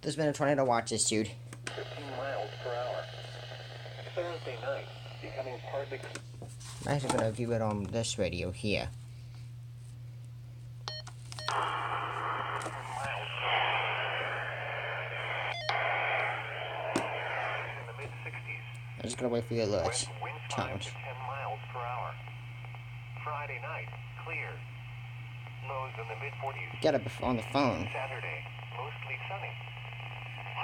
There's been a tornado watch issued. 15 miles per hour. Thursday night, becoming partly... I'm actually going to view it on this radio here. In the mid-60s. I'm just going to wait for the alerts. Wind 5 Tones. to 10 miles per hour. Friday night, clear. Lows in the mid-40s. Get it on the phone. Saturday, mostly sunny.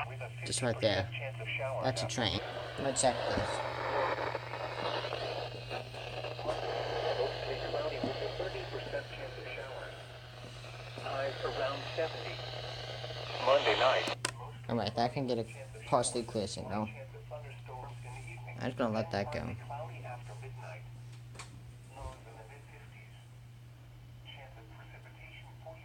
With a Just right 50% there. chance of showers. That's a train. Let's check this. Mostly cloudy with a 30% chance of showers. Highs around 70. Monday night. Alright, that can get a partially clear signal. Chance of thunderstorms in the evening. I'm just going to let that go. Cloudy after midnight. Lows in the mid-50s. Chance of precipitation 40%.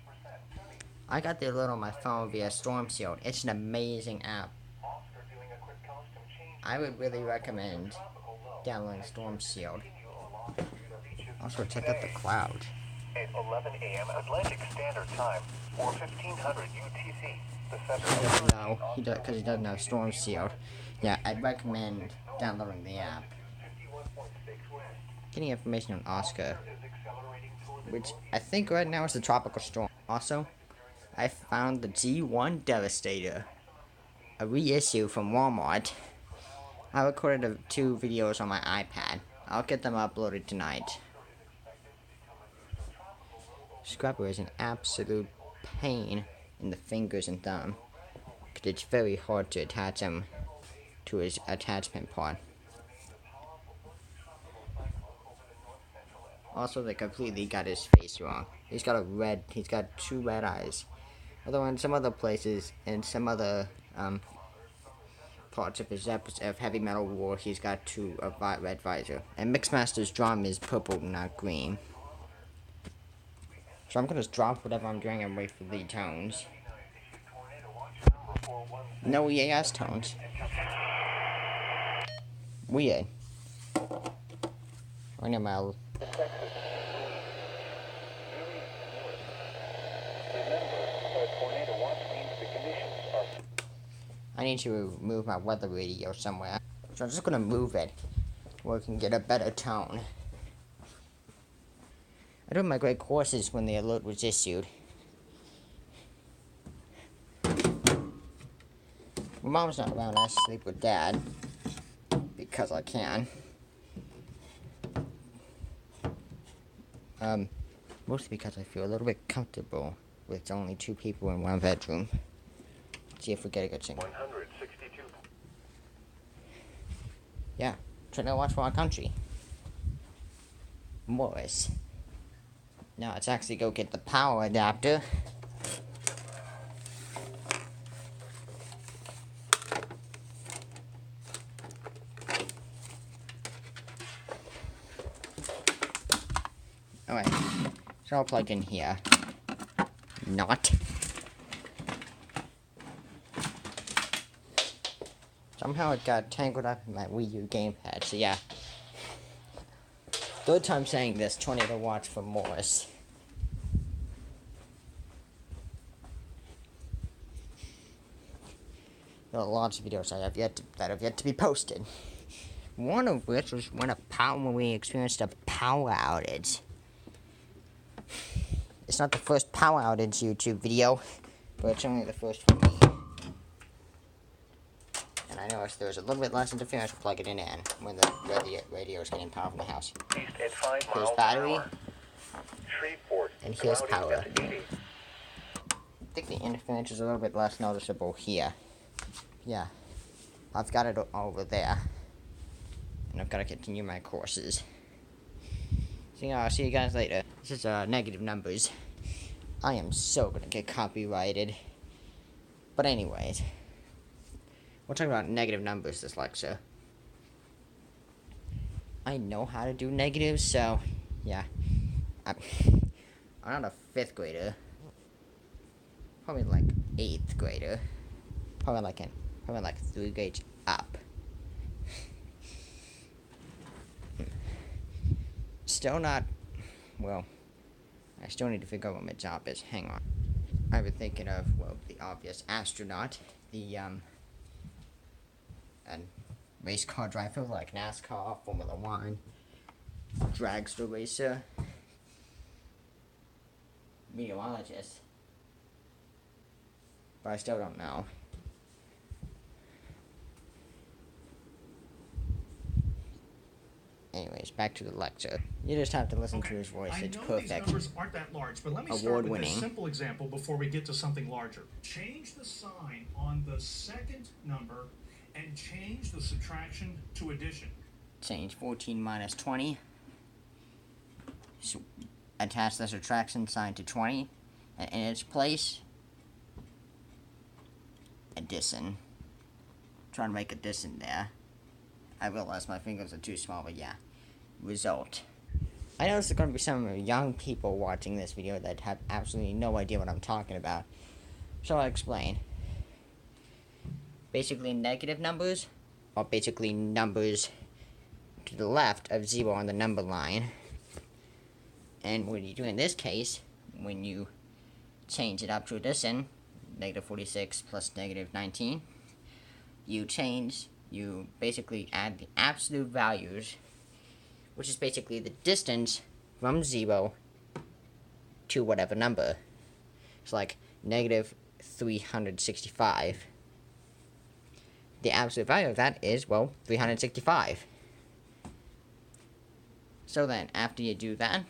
Sunny. I got the alert on my phone via Storm Shield. It's an amazing app. Oscar doing a quick costume change. I would really recommend Tropical low. downloading Storm Shield. Continue along the beaches Also, check out the cloud. at 11 a.m. Atlantic Standard Time or 1500 UTC. The He Central doesn't know, because he doesn't have Storm Shield. Yeah, I'd recommend downloading the app. 51.6 west Getting information on Oscar, is accelerating toward the which I think right now is a tropical storm. Also, I found the G1 Devastator, a reissue from Walmart. I recorded 2 videos on my iPad. I'll get them uploaded tonight. Scrubber is an absolute pain in the fingers and thumb, because it's very hard to attach them to his attachment part. Also, they completely got his face wrong. He's got 2 red eyes. Although in some other places, in some other parts of his episode of Heavy Metal War, he's got 2 red visor. And Mixmaster's drum is purple, not green. So I'm gonna drop whatever I'm doing and wait for the tones. No EAS tones. Weird. I know my... I need to move my weather radio somewhere. So I'm just gonna move it where we can get a better tone. I did my great courses when the alert was issued. My mom's not around, I sleep with Dad. Because I can. Mostly because I feel a little bit comfortable with only 2 people in 1 bedroom. See if we get a good signal. 162. Yeah, trying to watch for our country. Morris. Now let's actually go get the power adapter. Alright, so I'll plug in here. Not. Somehow it got tangled up in my Wii U gamepad, so yeah. 3rd time saying this, tornado watch for Morris. There are lots of videos that have yet to be posted. One of which was when we experienced a power outage. It's not the first power outage YouTube video, but it's only the first for me. And I noticed there was a little bit less interference with plugging it in when the radio is getting power from the house. East at 5 Here's miles per battery, hour. Shreveport, and here's cloudy power. at 80. I think the interference is a little bit less noticeable here. Yeah, I've got it over there. And I've got to continue my courses. So yeah, I'll see you guys later. This is negative numbers. I am so gonna get copyrighted. But anyways, we'll talk about negative numbers this lecture. I know how to do negatives, so yeah. I'm not a 5th grader. Probably like 8th grader. Probably like 3 grades up. Still not, well, I still need to figure out what my job is. Hang on. I've been thinking of, well, the obvious astronaut. the a race car driver like NASCAR, Formula One, dragster racer, meteorologist. But I still don't know. Anyways, back to the lecture. You just have to listen to his voice. It's perfect. These numbers aren't that large, but let me start with this simple example before we get to something larger. Change the sign on the second number and change the subtraction to addition. Change 14 minus 20. So attach the subtraction sign to 20. And in its place, addition. Trying to make addition there. I realize my fingers are too small, but yeah. Result. I know there's going to be some young people watching this video that have absolutely no idea what I'm talking about. So I'll explain. Basically, negative numbers are basically numbers to the left of 0 on the number line. And what you do in this case, when you change it up to addition, negative 46 plus negative 19, you basically add the absolute values, which is basically the distance from 0 to whatever number. It's like negative 365. The absolute value of that is, well, 365. So then, after you do that,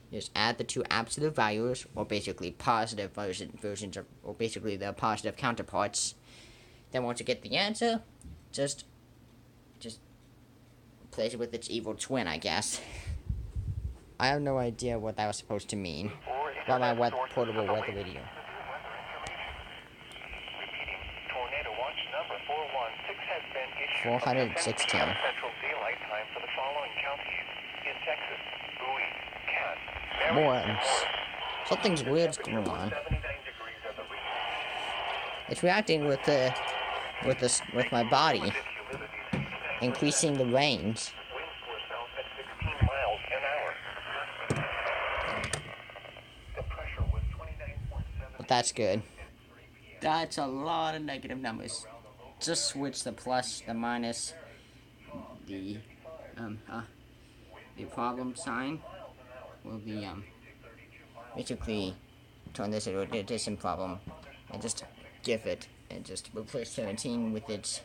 you just add the two absolute values, or basically positive versions of, or basically the positive counterparts. Then once you get the answer, just replace it with its evil twin, I guess. I have no idea what that was supposed to mean. About my portable weather video. Tornado watch number 416 has been issued 416. Central daylight time for the following counties in Texas: Bowie, Kent, More. Something's weird's going on. It's reacting with my body, increasing the range. But that's good. That's a lot of negative numbers. Just switch the plus, the minus, the problem sign, will be basically turn this into a addition problem, and just give it, and just replace 17 with its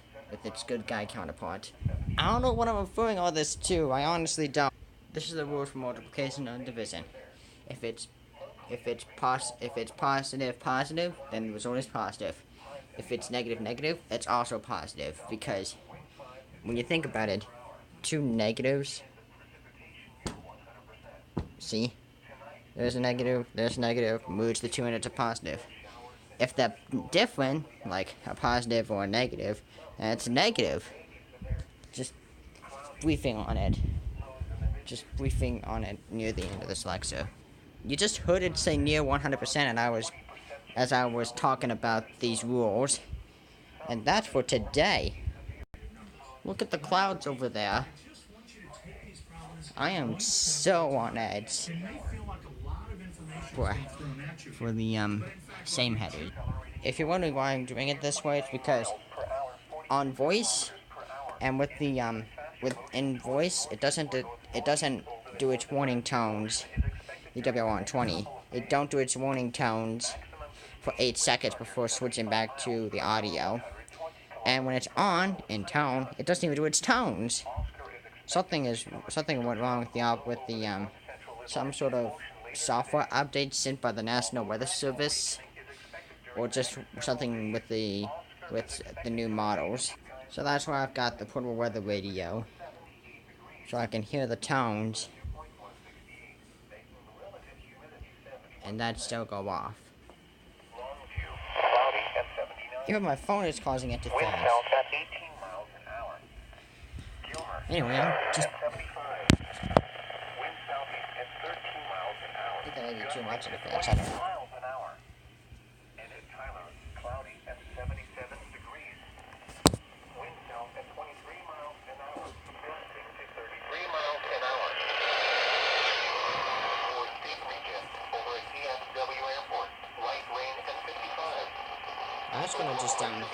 good guy counterpart. I don't know what I'm referring all this to. I honestly don't. This is the rule for multiplication and division. If it's positive, then the result is positive. If it's negative, it's also positive, because when you think about it, two negatives. See? There's a negative, merge the two and it's a positive. If they're different, like a positive or a negative, then it's negative. Just briefing on it near the end of this lecture. You just heard it say near 100%, and as I was talking about these rules. And that's for today. Look at the clouds over there. I am so on edge for the same headers. If you're wondering why I'm doing it this way, it's because on voice and with the in voice, it doesn't do its warning tones. The WR120, it don't do its warning tones for 8 seconds before switching back to the audio. And when it's on in tone, it doesn't even do its tones. Something went wrong with the some sort of software update sent by the National Weather Service, or just something with the new models. So that's why I've got the portable weather radio, so I can hear the tones, and that still go off. Even my phone is causing it to fast. Anyway, I'm just... I think that may be too much of a fast. I don't know. I'm just gonna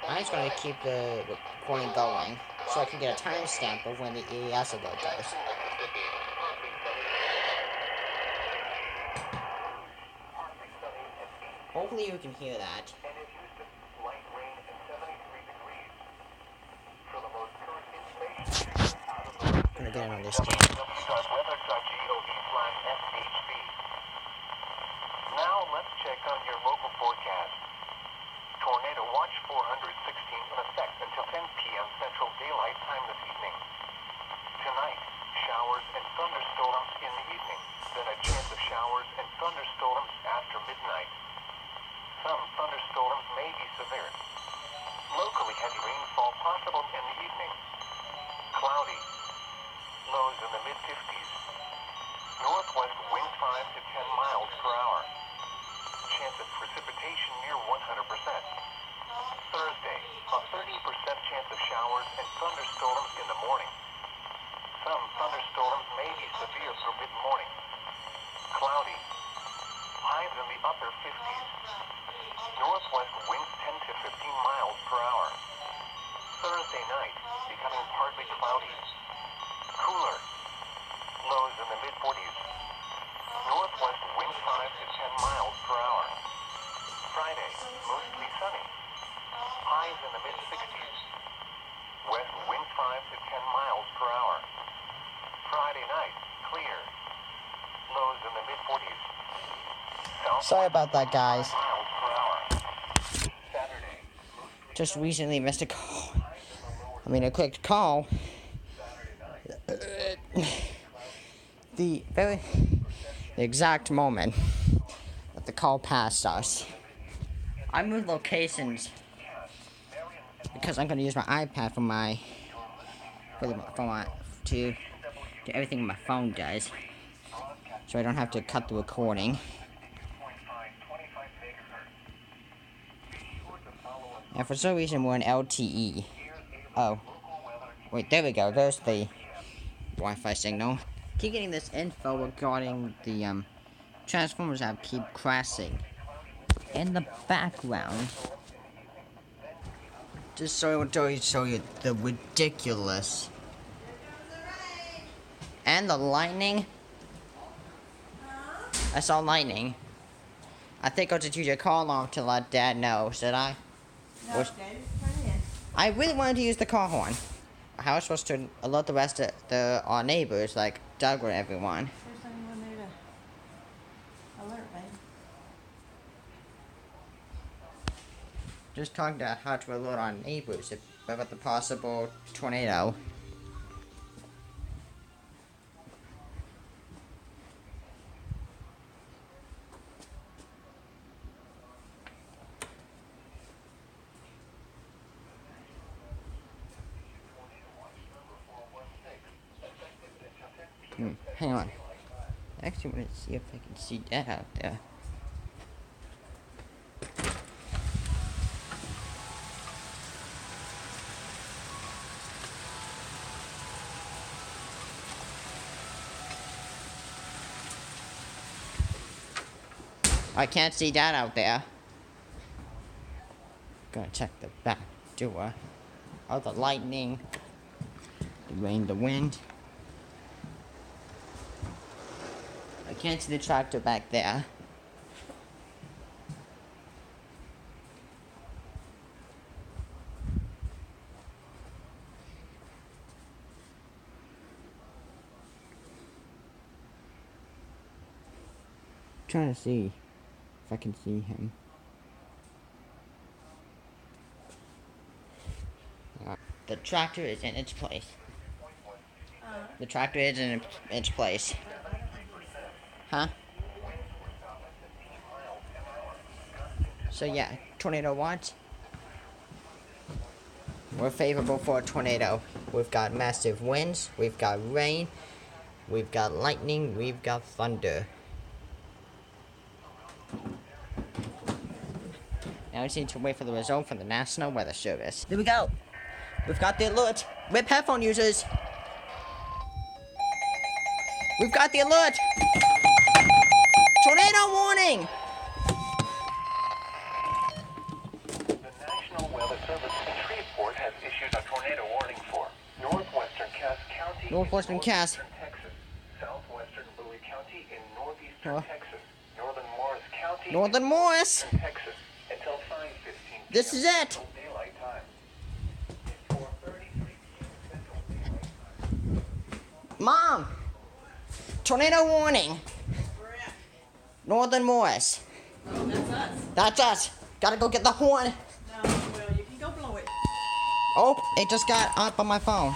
I'm just gonna keep the recording going so I can get a timestamp of when the EES alert goes. Hopefully you can hear that. I'm gonna get it on this channel. Now let's check on your local forecast. Tornado Watch 416 in effect until 10 p.m. Central Daylight Time this evening. Tonight, showers and thunderstorms in the evening, then a chance of showers and thunderstorms after midnight. Some thunderstorms may be severe. Locally heavy rainfall possible in the evening. Cloudy. Lows in the mid-50s. Northwest winds 5 to 10 miles per hour. Chance of precipitation near 100%. Thursday, a 30% chance of showers and thunderstorms in the morning. Some thunderstorms may be severe for mid-morning. Cloudy. Highs in the upper 50s. Northwest winds 10 to 15 miles per hour. Thursday night, becoming partly cloudy. Cooler. Lows in the mid-40s. Northwest winds 5 to 10 miles per hour. Friday, mostly sunny. Highs in the mid-60s. West winds 5 to 10 miles per hour. Friday night, clear. Lows in the mid-40s. Sorry about that, guys. Miles per hour. Saturday, Just recently missed a call. A quick call. The exact moment that the call passed us. I moved locations because I'm gonna use my iPad to do everything my phone does, so I don't have to cut the recording. And for some reason we're in LTE. Oh, wait, there we go. There's the Wi-Fi signal. Keep getting this info regarding the Transformers app keep crashing in the background. Just so to show you the ridiculous and the lightning. I saw lightning. I think I'll just use your call alarm to let Dad know. Should I? No, Dad, turn in. I really wanted to use the car horn. How was I supposed to alert the rest of our neighbors, like Doug or everyone? There's anyone there to alert me. Just talking about how to alert our neighbors about the possible tornado. Hang on. I actually want to see if I can see that out there. I can't see that out there. Gonna check the back door. Oh, the lightning, the rain, the wind. I can't see the tractor back there. Trying to see if I can see him. The tractor is in its place. The tractor is in its place. Huh? So yeah, tornado watch. We're favorable for a tornado. We've got massive winds, we've got rain, we've got lightning, we've got thunder. Now we just need to wait for the result from the National Weather Service. Here we go. We've got the alert. Whip headphone users. We've got the alert. Tornado warning. Northwestern Cass. Texas, southwestern Bowie County in northeastern Huh? Texas, northern Morris County, Northern Morris. in Texas, until 5:15 p.m. This is it. Central Daylight Time. It's 4:33 p.m. Central Daylight Time. Mom! Tornado warning. We're at. Northern Morris. Oh, that's us. That's us. Gotta go get the horn. No, well, you can go blow it. Oh, it just got up on my phone.